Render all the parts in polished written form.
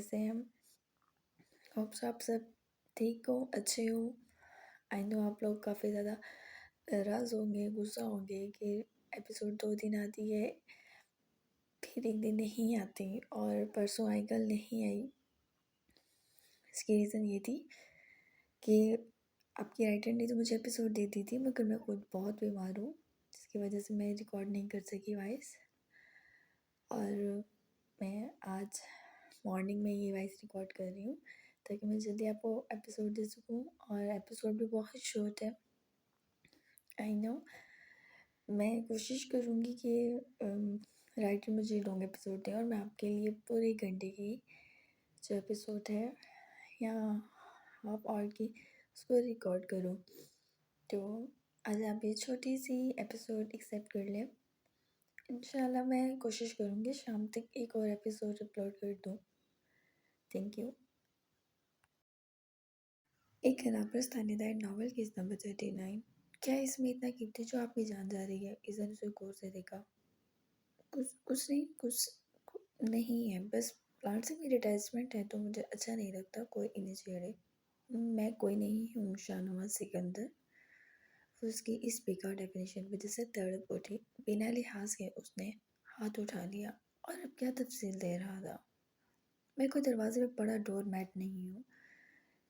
कैसे हैं? होप्स आप सब ठीक हो, अच्छे हो। आई नो आप लोग काफ़ी ज़्यादा नाराज़ होंगे, गुस्सा होंगे कि एपिसोड 2 दिन आती है, फिर एक दिन नहीं आती और परसों आई कल नहीं आई। इसकी रीज़न ये थी कि आपकी राइटर ने तो मुझे एपिसोड दे दी थी, मगर मैं खुद बहुत बीमार हूँ, जिसकी वजह से मैं रिकॉर्ड नहीं कर सकी वॉइस। और मैं आज मॉर्निंग में ये वॉइस रिकॉर्ड कर रही हूँ ताकि मैं जल्दी आपको एपिसोड दे सकूँ। और एपिसोड भी बहुत शॉर्ट है, आई नो। मैं कोशिश करूँगी कि राइटर मुझे लॉन्ग एपिसोड दें और मैं आपके लिए पूरे घंटे की जो एपिसोड है या हाफ आवर की उसको रिकॉर्ड करूँ। तो आज आप ये छोटी सी एपिसोड एक्सेप्ट कर लें। इंशाल्लाह मैं कोशिश करूँगी शाम तक एक और एपिसोड अपलोड कर दूँ। Thank you. एक अनापरस्त थानेदार नॉवल केस नंबर 39। क्या इसमें इतना कीमती जो आपकी जान जा रही है? ईज़ा ने उसे गौर से देखा। कुछ नहीं है, बस प्लांट से मेरी अटैचमेंट है तो मुझे अच्छा नहीं लगता कोई इन्हें छेड़े। मैं कोई नहीं हूँ शाहनवाज सिकंदर। वो उसकी इस बेकार डेफिनेशन की वजह से तड़प उठी। बिना लिहाज के उसने हाथ उठा लिया। और अब क्या तफसील दे रहा था? मैं कोई दरवाजे में पड़ा डोर मैट नहीं हूँ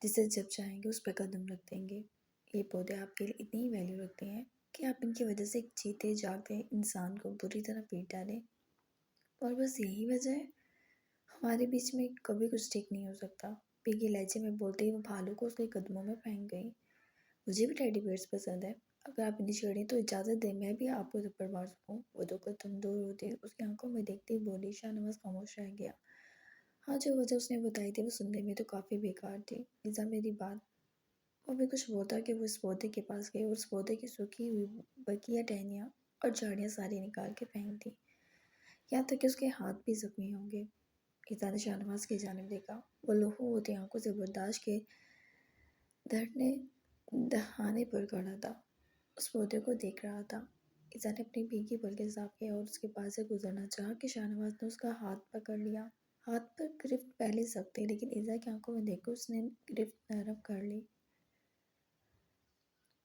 जिसे जब चाहेंगे उस पर कदम रख देंगे। ये पौधे आपके लिए इतनी ही वैल्यू रखते हैं कि आप इनकी वजह से एक जीते जागते इंसान को बुरी तरह पीट डालें। और बस यही वजह है हमारे बीच में कभी कुछ ठीक नहीं हो सकता। भीगे लहजे में बोलते ही वो भालू को उसके कदमों में फेंक गई। मुझे भी टेडी बेयर्स पसंद है। अगर आप इन्हें छेड़ें तो इजाज़त दें मैं भी आपको थप्पड़ मार सकूँ। वो दो कदम दूर होती उसकी आंखों में देखते ही बोली। शाहनवाज खामोश रह गया। हाँ, जो वजह उसने बताई थी वो सुनने में तो काफ़ी बेकार थी। ईज़ा मेरी बात। वो भी कुछ बोलता कि वो इस पौधे के पास गई और उस पौधे की सूखी हुई बकिया टहनियाँ और झाड़ियाँ सारी निकाल के फेंक दी, यहाँ तक कि उसके हाथ भी जख्मी होंगे। ईज़ा ने शाहनवाज की जानिब देखा। वो लहू होती आंखों से बर्दाश्त के दर्द ने दहाने पर खड़ा था। उस पौधे को देख रहा था। ईज़ा ने अपनी भीगी पलकें साफ किया और उसके पास से गुजरना चाहा कि शाहनवाज ने उसका हाथ पकड़ लिया। हाथ पर गिरफ्त पहले सख्त थी, लेकिन ईज़ा की आंखों में देखकर उसने गिरफ्त नरम कर ली।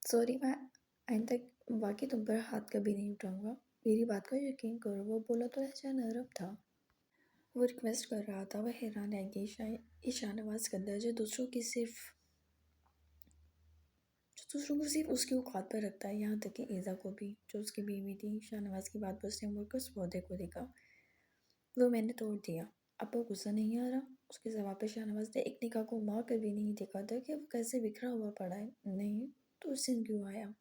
सॉरी, मैं आइंदा वाकई तुम पर हाथ कभी नहीं उठाऊंगा। मेरी बात को यकीन करो। वो बोला तो लहजा नरम था। वो रिक्वेस्ट कर रहा था। वह हैरान है कि ये शाहनवाज सिकंदर जो दूसरों को सिर्फ उसकी औकात पर रखता है, यहाँ तक कि ईज़ा को भी जो उसकी बीवी थी। शाहनवाज की बात पर उसने मुड़कर उस पौधे को देखा। वो मैंने तोड़ दिया। अब वो गुस्सा नहीं आ रहा? उसके जवाब पर शाहनवाज ने एक निगाह को मार कर भी नहीं देखा था कि वो कैसे बिखरा हुआ पड़ा है। नहीं तो उस दिन क्यों आया?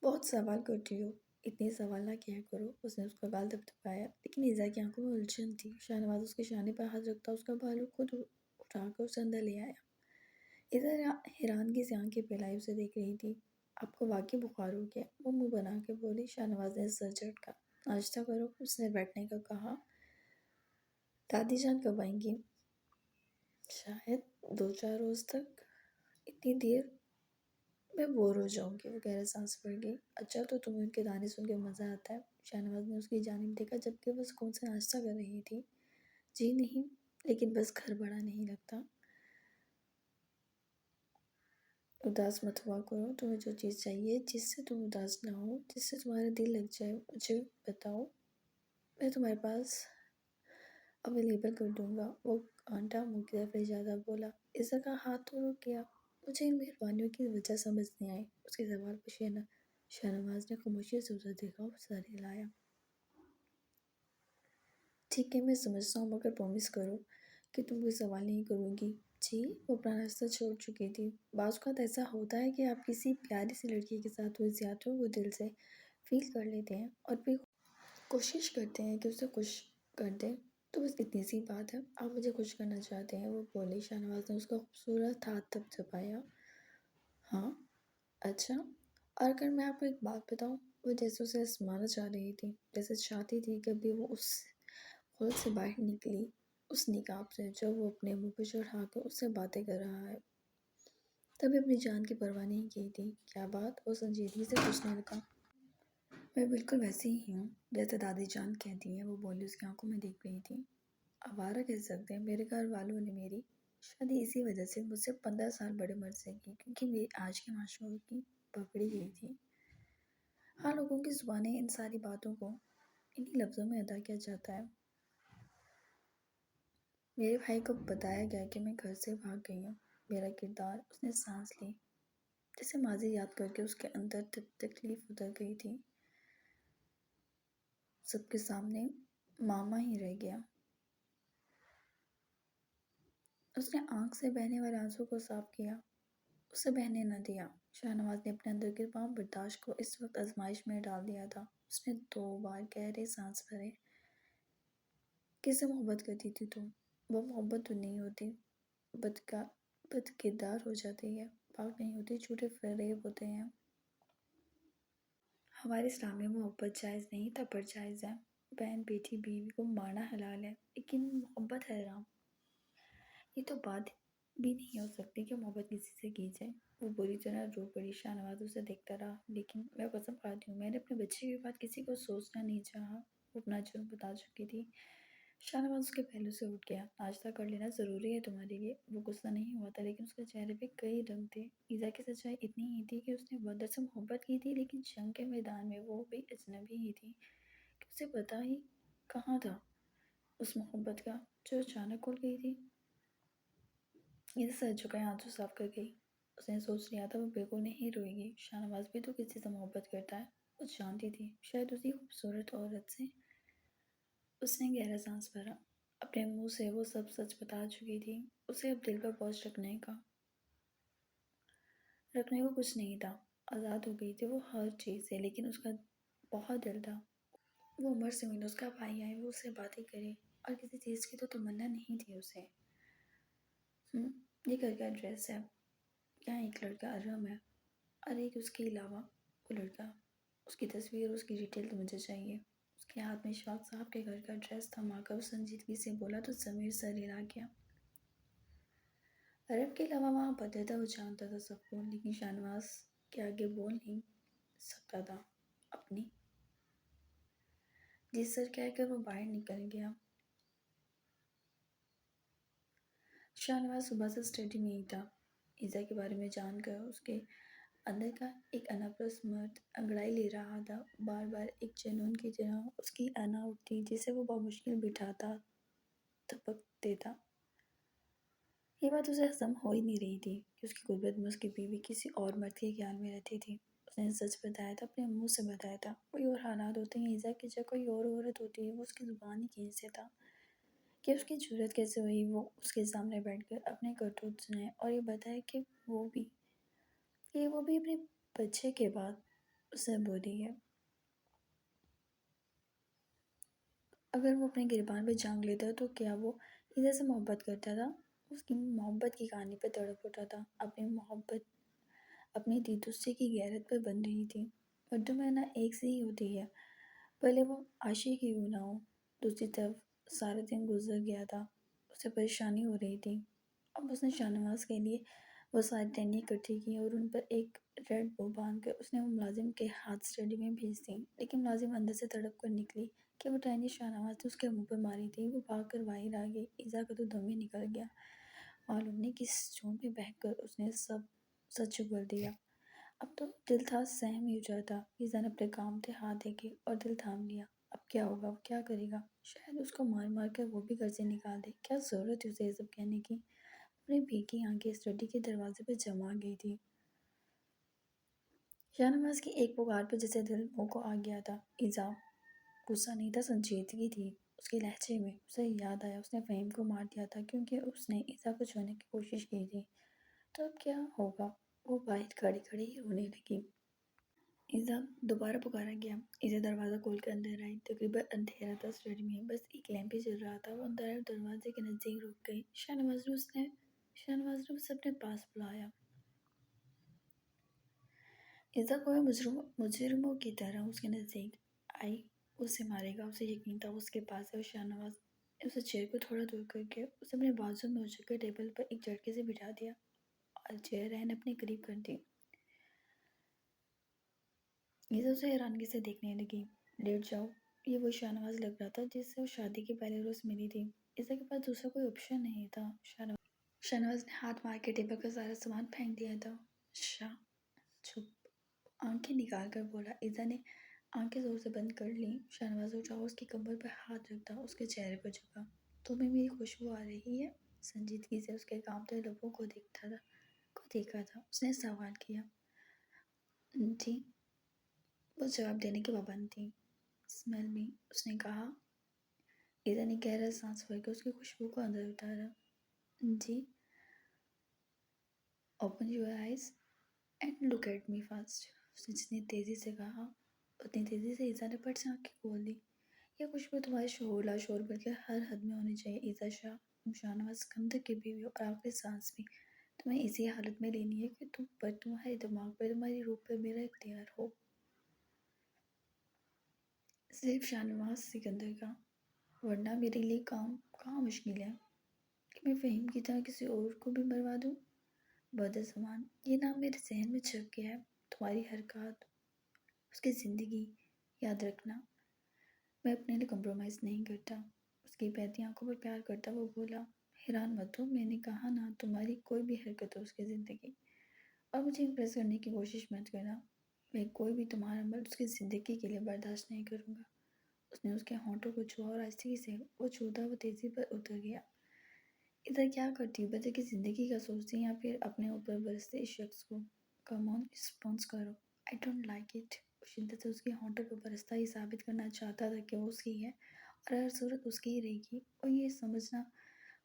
बहुत सवाल करती हो, इतने सवाल ना किया करो। उसने उसका गाल दबदबाया, लेकिन ईज़ा की आंखों में उलझन थी। शाहनवाज उसके शाने पर हाथ रखता उसका भालू खुद उठाकर उसे अंदर ले आया। इधर हैरानगी से आंखें फैलाई उसे देख रही थी। आपको वाकई बुखार हो गया? वो मुंह बना के बोली। शाहनवाज ने सर झटका। नाश्ता करो, उसने बैठने का कहा। दादी जान कब आएंगी? शायद 2-4 रोज तक। इतनी देर मैं बोर हो जाऊंगी। वो गहरा सांस पड़ गई। अच्छा, तो तुम्हें उनके गाने सुन के मज़ा आता है? शाहनवाज ने उसकी जानिब देखा जबकि वो सुकून से नाश्ता कर रही थी। जी नहीं, लेकिन बस घर बड़ा नहीं लगता। उदास मत हुआ करो। तुम्हें जो चीज़ चाहिए जिससे तुम उदास ना हो, जिससे तुम्हारा दिल लग जाए, मुझे बताओ, मैं तुम्हारे पास अवेलेबल कर दूंगा। वो आंटा मुँह की तरफ ले जाता बोला। इज़ा का हाथ तो रुक गया। मुझे इन मेहरबानियों की वजह समझ नहीं आई। उसके सवाल पर शाहनवाज ने खामोशी से उसे देखा और सर हिलाया। ठीक है, मैं समझता हूँ, मगर प्रॉमिस करो कि तुम कोई सवाल नहीं करोगी। जी। वो अपना रास्ता छोड़ चुकी थी। बाज़ औक़ात ऐसा होता है कि आप किसी प्यारी सी लड़की के साथ हुई ज़्यादतियों को दिल से फील कर लेते हैं और फिर कोशिश करते हैं कि उसे खुश कर दें। तो बस इतनी सी बात है। आप मुझे खुश करना चाहते हैं? वो बोली। शाहनवाज ने उसका खूबसूरत हाथ थपथपाया। हाँ। अच्छा। और अगर मैं आपको एक बात बताऊँ, वो जैसे उसे आज़माना चाह रही थी, जैसे चाहती थी कभी वो उस हॉल से बाहर निकली, उस निकाब से जो वो अपने मुंह पे चढ़ा कर उससे बातें कर रहा है। तभी अपनी जान की परवाह नहीं की थी। क्या बात? वो संजीदगी से पूछने लगा। मैं बिल्कुल वैसी ही हूँ जैसे दादी जान कहती हैं। वो बोली। उसकी आंखों में देख रही थी। आवारा कह सकते हैं। मेरे घर वालों ने मेरी शादी इसी वजह से मुझसे 15 साल बड़े उम्र से की, क्योंकि मेरी आज के माशूर की पकड़ी गई थी। हाँ, लोगों की ज़ुबानें इन सारी बातों को इन्हीं लफ्ज़ों में अदा किया जाता है। मेरे भाई को बताया गया कि मैं घर से भाग गई हूँ। मेरा किरदार उसने सांस ली, जैसे माजी याद करके उसके अंदर तकलीफ उतर गई थी। सबके सामने मामा ही रह गया। उसने आंख से बहने वाले आंसू को साफ किया, उसे बहने न दिया। शाहनवाज ने अपने अंदर के तमाम बर्दाश्त को इस वक्त आजमाइश में डाल दिया था। उसने 2 बार गहरे सांस भरे। किससे मोहब्बत करती थी तुम? वो मोहब्बत तो नहीं होती, बदका बद किरदार हो जाती है। पाक नहीं होती, झूठे फरेब होते हैं। हमारे इस्लाम में मोहब्बत जायज़ नहीं था, पर जायज़ है। बहन, बेटी, बीवी को मारना हलाल है, लेकिन मोहब्बत है हराम। ये तो बात भी नहीं हो सकती कि मोहब्बत किसी से की जाए। वो बुरी तरह रो पड़ी। शाहनवाज उसे देखता रहा, लेकिन मैं कसम खाती हूँ, मैंने अपने बच्चे के बाद किसी को सोचना नहीं चाहा। वो अपना जुर्म बता चुकी थी। शाहनवाज उसके पहलू से उठ गया। नाश्ता कर लेना ज़रूरी है तुम्हारे लिए। वो गुस्सा नहीं हुआ था, लेकिन उसके चेहरे पे कई रंग थे। ईज़ा की सच्चाई इतनी ही थी कि उसने बदर से मोहब्बत की थी, लेकिन जंग के मैदान में वो भी अजनबी ही थी, कि उसे पता ही कहाँ था उस मोहब्बत का जो अचानक उड़ गई थी। ईज़ा सर झुकाए आंसू साफ कर गई। उसने सोच लिया था वो बिल्कुल नहीं रोएगी। शाहनवाज भी तो किसी से मोहब्बत करता है। वो जानती थी, शायद उसी खूबसूरत औरत से। उसने गहरा सांस भरा। अपने मुंह से वो सब सच बता चुकी थी। उसे अब दिल पर बोझ रखने को कुछ नहीं था। आज़ाद हो गई थी वो हर चीज़ से, लेकिन उसका बहुत दिल था। वो उम्र से हुई, उसका भाई आए, वो उससे बातें करे, और किसी चीज़ की तो तमन्ना नहीं थी उसे। ये घर का एड्रेस है, यहाँ एक लड़का अरहम है, और एक उसके अलावा वो लड़का। उसकी तस्वीर, उसकी डिटेल तो मुझे चाहिए। उसके हाथ में शाह साहब के घर का एड्रेस थमा कर उस संजीदगी से बोला तो ज़मीर सर हिला गया। अरब के अलावा वहाँ पता था, वो जानता था सबको, लेकिन शाहनवाज के आगे बोल नहीं सकता था अपनी। जी सर कहकर वो बाहर निकल गया। शाहनवाज सुबह से स्टडी में ही था। ईज़ा के बारे में जानकर उसके अंदर का एक अनापरस्त मर्द अंगड़ाई ले रहा था। बार बार एक जुनून की तरह उसकी आना उठती, जिसे वो बमुश्किल बिठाता, थपक देता। ये बात उसे हजम हो ही नहीं रही थी कि उसकी गुर्बत में उसकी बीवी किसी और मर्द के ख्याल में रहती थी। उसने सच बताया था, अपने मुंह से बताया था। कोई और हालात होते हैं ईज़ा की जगह कोई और औरत होती है। वो उसकी ज़ुबान ही कहीं से था कि उसकी जरूरत कैसे हुई वो उसके सामने बैठकर अपने करतूत सुनाए, और ये बताए कि वो भी अपने बच्चे के बाद उससे बुरी है। अगर वो अपने गिरबान पे जांग लेता तो क्या वो ईज़ा से मोहब्बत करता था? उसकी मोहब्बत की कहानी पर तड़प उठा था। अपनी मोहब्बत अपनी दीदुस्से की गैरत पर बन रही थी। मर्दों में ना एक से ही होती है, भले वो आशिक ही क्यों ना हो। दूसरी तरफ सारा दिन गुजर गया था। उसे परेशानी हो रही थी। अब उसने शाहनवाज के लिए वो सारी टहनियाँ इकट्ठी की और उन पर एक रेड बो बांध कर उसने वो मुलाजिम के हाथ स्टडी में भेज दी। लेकिन मुलाजिम अंदर से तड़प कर निकली कि वो टहनी शाहनवाज ने उसके मुंह पर मारी थी। वो भाग कर बाहर आ गई। ईज़ा का तो दम ही निकल गया। मालूम नहीं किस जोन में बहकर उसने सब सच उगल दिया। अब तो दिल था सहम ही जाता। ईज़ा ने अपने काम थे हाथ देखे और दिल थाम लिया। अब क्या होगा, वो क्या करेगा? शायद उसको मार मार कर वो भी घर से निकाल दे। क्या ज़रूरत है उसे ये सब कहने की? अपनी भीगी आंखें स्टडी के दरवाजे पर जमा गई थी। शाहनवाज की एक पुकार पर जैसे दिल मुंह को आ गया था। ईज़ा गुस्सा नहीं था, संजीदगी थी उसके लहजे में। उसे याद आया उसने फ़हीम को मार दिया था क्योंकि उसने ईज़ा को छूने की कोशिश की थी। तो अब क्या होगा? वो बाहर खड़ी खड़ी ही रोने लगी। ईज़ा दोबारा पुकारा गया। ईज़ा दरवाज़ा खोल कर अंदर आई। तकरीबन अंधेरा था स्टडी में, बस एक लैंप ही जल रहा था। वो अंदर दरवाजे के नज़दीक रुक गई। शाहनवाज ने उसे अपने पास बुलाया। ईज़ा कोई मुजरिमों की तरह उसके नज़दीक आई। उसे मारेगा, उसे यकीन था। वो उसके पास है और शाहनवाज ने उसे चेयर को थोड़ा दूर करके उसे अपने बाजू में उछल कर टेबल पर एक झटके से बिठा दिया और चेयर रहन अपने करीब कर दी। ईज़ा उसे हैरानगी से देखने लगी। लेट जाओ। ये वो शाहनवाज लग रहा था जिससे वो शादी के पहले रोज़ मिली थी। ईज़ा के पास दूसरा कोई ऑप्शन नहीं था। शाहनवाज़ ने हाथ मार के टेबल का सारा सामान फेंक दिया था। शाह चुप, आंखें निकाल कर बोला। ईज़ा ने आंखें ज़ोर से बंद कर ली। शाहनवाज़ उठा और उसकी कमर पर हाथ रखता उसके चेहरे पर झुका। तुम्हें मेरी खुशबू आ रही है? संजीदगी से उसके कांपते लबों को देखा था। उसने सवाल किया। जी। वो जवाब देने की पाबंद थी। स्मेल मी, उसने कहा। ईज़ा ने गहरा सांस भरकर उसकी खुशबू को अंदर उतारा। जी। Open your eyes and look at me fast, उसने जितनी तेज़ी से कहा उतनी तेज़ी से ईज़ा ने फट से आँखें खोल ली। यह खुशबू तुम्हारे शोर लाशोर बल्कि हर हद में होनी चाहिए ईज़ा शाह। तुम शाहनवाज़ सिकंदर की बीवी हो और आखिरी सांस भी तुम्हें इसी हालत में लेनी है कि तुम्हारे दिमाग पर, तुम्हारी रूह पर मेरा इख्तियार हो। सिर्फ शाहनवाज़ सिकंदर का, वरना मेरे लिए काम कहाँ मुश्किल है कि मैं फ़हीम की तरह किसी और को भी मरवा दूँ। बदज़मान, ये नाम मेरे ज़हन में छप गया है। तुम्हारी हरकत, उसकी ज़िंदगी, याद रखना। मैं अपने लिए कम्प्रोमाइज़ नहीं करता। उसकी बहती आंखों पर प्यार करता वो बोला। हैरान मत हो, मैंने कहा ना, तुम्हारी कोई भी हरकत हो उसकी ज़िंदगी। और मुझे इम्प्रेस करने की कोशिश मत करना। मैं कोई भी तुम्हारा अमल उसकी ज़िंदगी के लिए बर्दाश्त नहीं करूँगा। उसने उसके होंठों को छुआ और आहिस्ते से वो छूता वो तेज़ी पर उतर गया। इधर क्या करती हूँ? बदले की ज़िंदगी का सोचती या फिर अपने ऊपर बरसते इस शख्स को? कम ऑन, रिस्पॉन्स करो। I don't like it. वो शिद्दत से उसके होंठों पर बरसता ही साबित करना चाहता था कि वो उसकी है और हर सूरत उसकी ही रहेगी। और ये समझना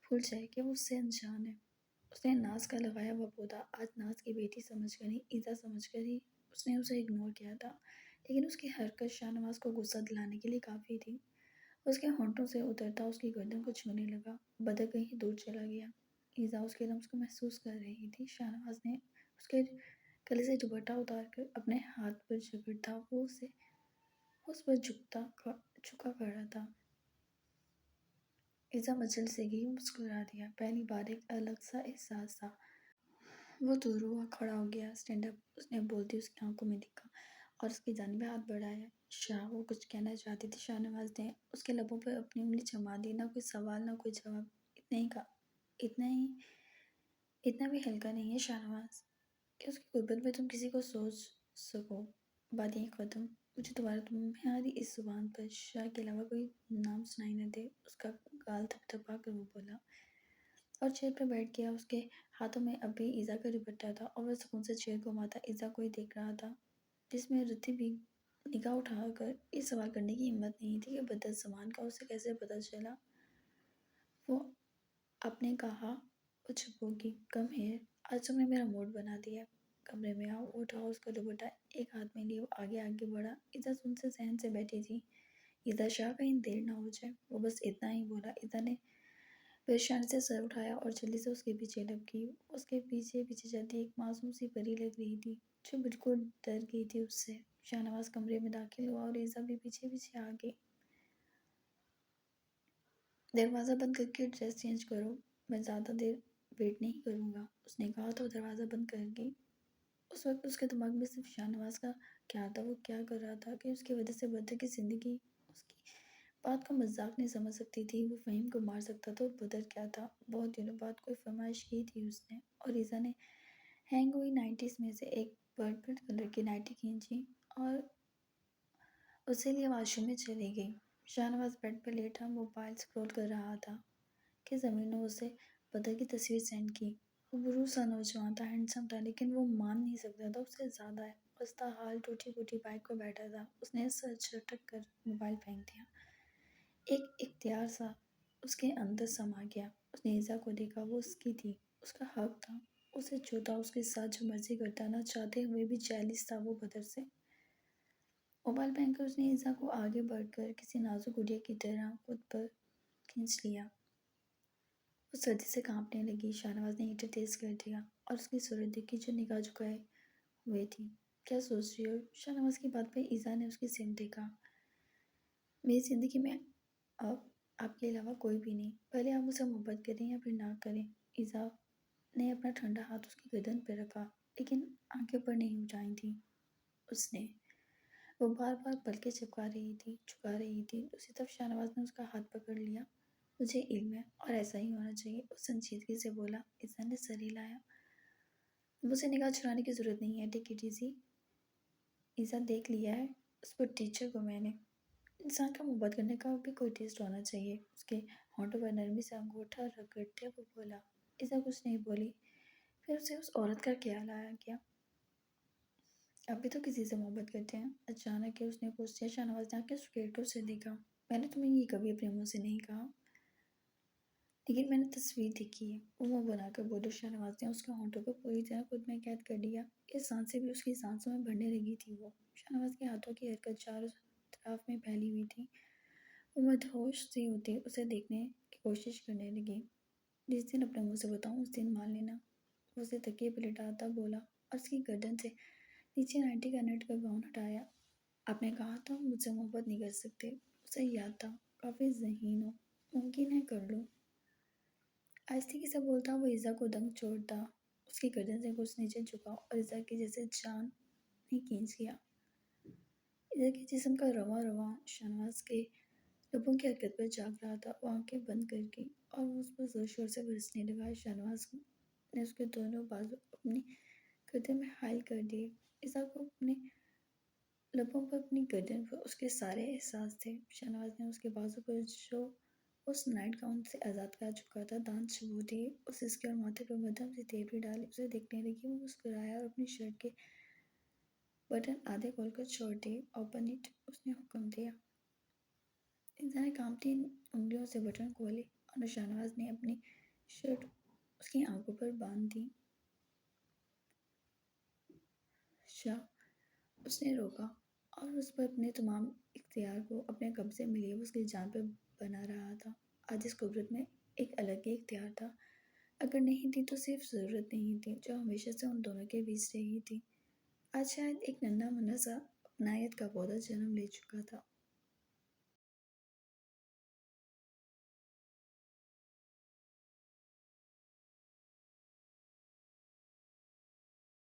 भूल जाए कि वो उससे अनजान है। उसने नाज का लगाया हुआ पौधा आज नाज की बेटी समझकर नहीं, ईज़ा समझकर ही उसने उसे इग्नोर किया था। लेकिन उसकी हरकत शाहनवाज़ को गुस्सा दिलाने के लिए काफ़ी थी। उसके होंठों से उतरता उसकी गर्दन को छूने लगा। बदक कहीं दूर चला गया। ईज़ा उसके लम्स को महसूस कर रही थी। शाहनवाज़ ने उसके गले से दुपट्टा उतार कर अपने हाथ पर जकड़ा। वो उसे उस पर झुका खड़ा था। ईज़ा मचल से गई, मुस्कुरा दिया। पहली बार एक अलग सा एहसास था। वो दूर हुआ, खड़ा हो गया। स्टैंड अप, उसने बोलती उसकी आंखों में देखा और उसकी जानिब हाथ बढ़ाया। शाह, वो कुछ कहना चाहती थी। शाहनवाज़ ने उसके लबों पर अपनी उंगली जमा दी। ना कोई सवाल, ना कोई जवाब। इतना ही कहा, इतना ही, इतना भी हल्का नहीं है शाहनवाज़ कि उसकी गुर्बत में तुम किसी को सोच सको। बात यहीं ख़त्म। मुझे तुम्हारी इस ज़ुबान पर शाह के अलावा कोई नाम सुनाई न दे। उसका गाल थपथपा कर वो बोला और चेयर पर बैठ गया। उसके हाथों में अब भी ईज़ा का दुपट्टा था और वह सुकून से चेयर घुमाता ईज़ा को ही देख रहा था, जिसमें रुद्धि भी निगाह उठाकर ये सवाल करने की हिम्मत नहीं थी कि बदज़मान का उसे कैसे पता चला। वो आपने कहा वो चुप होगी। कम हियर, आज तुमने मेरा मूड बना दिया। कमरे में आओ। वो उठा उसका दुपट्टा एक हाथ में लिए वो आगे आगे बढ़ा। ईज़ा सुन से सहन से बैठी थी। ईज़ा शाह, कहीं देर ना हो जाए। वो बस इतना ही बोला। ईज़ा ने परेशानी से सर उठाया और जल्दी से उसके पीछे लपकी। उसके पीछे पीछे चलती एक मासूम सी परी लग रही थी जो बिल्कुल डर गई थी उससे। शाहनवाज़ कमरे में दाखिल हुआ और ईज़ा भी पीछे पीछे आ गई। दरवाज़ा बंद करके ड्रेस चेंज करो, मैं ज़्यादा देर वेट नहीं करूँगा, उसने कहा तो दरवाज़ा बंद कर गई। उस वक्त उसके दिमाग में सिर्फ शाहनवाज़ का क्या था, वो क्या कर रहा था कि उसकी वजह से बदर की ज़िंदगी उसकी बात को मजाक नहीं समझ सकती थी। वो फ़हीम को मार सकता था और बदर क्या था। बहुत दिनों बाद कोई फरमाइश की थी उसने और ईज़ा ने हैंग हुई नाइटीज़ में से एक पर्पल कलर की नाइटी खींची और उसे लिए वाशरूम में चली गई। शाहनवाज़ बेड पर लेटा मोबाइल स्क्रॉल कर रहा था कि ज़मीन ने उसे बदर की तस्वीर सेंड की। वो बुरू सा नौजवान था, हैंडसम था, लेकिन वो मान नहीं सकता था उससे ज़्यादा है। उसका हाल टूटी फूटी बाइक पर बैठा था। उसने सर झटक कर मोबाइल फेंक दिया। एक इख्तियार सा उसके अंदर समा गया। उसने ईज़ा को देखा। वो उसकी थी, उसका हक था। उसे छूता, उसके साथ जो मर्जी करता, ना चाहते हुए भी जेलिस था वो बदर से। मोबाइल फेंक कर उसने ईज़ा को आगे बढ़कर किसी नाजुक गुड़िया की तरह खुद पर खींच लिया। वो सर्दी से कांपने लगी। शाहनवाज़ ने हीटर तेज़ कर दिया और उसकी सूरत देखी जो निगाह झुकाए हुए थी। क्या सोच रही हो? शाहनवाज़ की बात पर ईज़ा ने उसकी सिम देखा। मेरी ज़िंदगी में अब आपके अलावा कोई भी नहीं। पहले आप मुझसे मोहब्बत करें या फिर ना करें। ईज़ा ने अपना ठंडा हाथ उसकी गर्दन पर रखा, लेकिन आंखें ऊपर नहीं उठाई थी उसने। वो बार बार पलकें झुका रही थी। उसी तरफ शाहनवाज़ ने उसका हाथ पकड़ लिया। مجھے علم ہے اور ایسا ہی ہونا چاہیے، اس سنجیدگی سے بولا۔ ایزا نے سر ہلایا۔ مجھ سے نگاہ چرانے کی ضرورت نہیں ہے، ٹیک اٹ ایزی۔ ایزا دیکھ لیا ہے اس پر ٹیچر کو میں نے۔ انسان کا محبت کرنے کا بھی کوئی ٹیسٹ ہونا چاہیے۔ اس کے ہونٹوں پر نرمی سے انگوٹھا رگڑتے وہ بولا۔ ایزا کچھ نہیں بولی۔ پھر اسے اس عورت کا خیال آیا گیا۔ اب بھی تو کسی سے محبت کرتے ہیں؟ اچانک کہ اس نے پوچھا۔ شاہ نواز نے آنکھیں سکیڑ کر اسے دیکھا۔ میں نے تمہیں یہ کبھی اپنے منہ سے نہیں کہا، لیکن میں نے تصویر دیکھی ہے، وہ منہ بنا کر بولے۔ شاہ نواز نے اس کے ہونٹوں کو پوری طرح خود میں قید کر لیا۔ یہ سانسیں بھی اس کی سانسوں میں بھرنے لگی تھی وہ۔ شاہ نواز کے ہاتھوں کی حرکت چاروں طرف میں پھیلی ہوئی تھی۔ وہ مدہوش سی ہوتی اسے دیکھنے کی کوشش کرنے لگی۔ جس دن اپنے منہ سے بتاؤں اس دن مان لینا۔ وہ اسے تکیے پہ لٹاتا بولا اور اس کی گردن سے نیچے 90 کا نیٹ کا گاؤن ہٹایا۔ آپ نے کہا تھا مجھ سے محبت نہیں کر سکتے۔ اسے یاد تھا، کافی ذہین ہو، ممکن ہے کر لوں۔ آہستگی سے بولتا وہ ایزا کو دنگ چھوڑتا، اس کی گردن سے کچھ نیچے جھکا اور ایزا کی جیسے جان ہی کھینچ گیا۔ ایزا کے جسم کا رواں رواں شاہ نواز کے لبوں کی حرکت پر جاگ رہا تھا۔ وہ آنکھیں بند کر کے اور وہ اس پر زور شور سے برسنے لگا۔ شاہ نواز نے اس کے دونوں بازو اپنی گردن میں حائل کر دیے۔ ایزا کو اپنے لبوں پر، اپنی گردن پر اس کے سارے احساس تھے۔ شاہ نواز نے اس کے بازو پر جو اس نائٹ گاؤن سے آزاد کر چکا تھا دانت چبو دیے، اسے اس کے اور ماتھے پر مدھم سی تیوری ڈالی، اسے دیکھنے لگی۔ وہ مسکرایا اور اپنی شرٹ کے بٹن آدھے کھول کر چھوڑ دیے۔ اوپن اٹ، اس نے حکم دیا۔ ایزا نے کانپتی انگلیوں سے بٹن کھولے اور شاہ نواز نے اپنی شرٹ اس کی آنکھوں پر باندھ دی۔ شاہ، اس نے روکا اور اس پر اپنے تمام اختیار کو اپنے قبضے میں لیے وہ اس کی جان پر بنا رہا تھا۔ آج اس قدرت میں ایک الگ ہی اختیار تھا۔ اگر نہیں تھی تو صرف ضرورت نہیں تھی جو ہمیشہ سے ان دونوں کے بیچ رہی تھی۔ آج شاید ایک ننھا منھا سا اپنائیت کا پودا جنم لے چکا تھا۔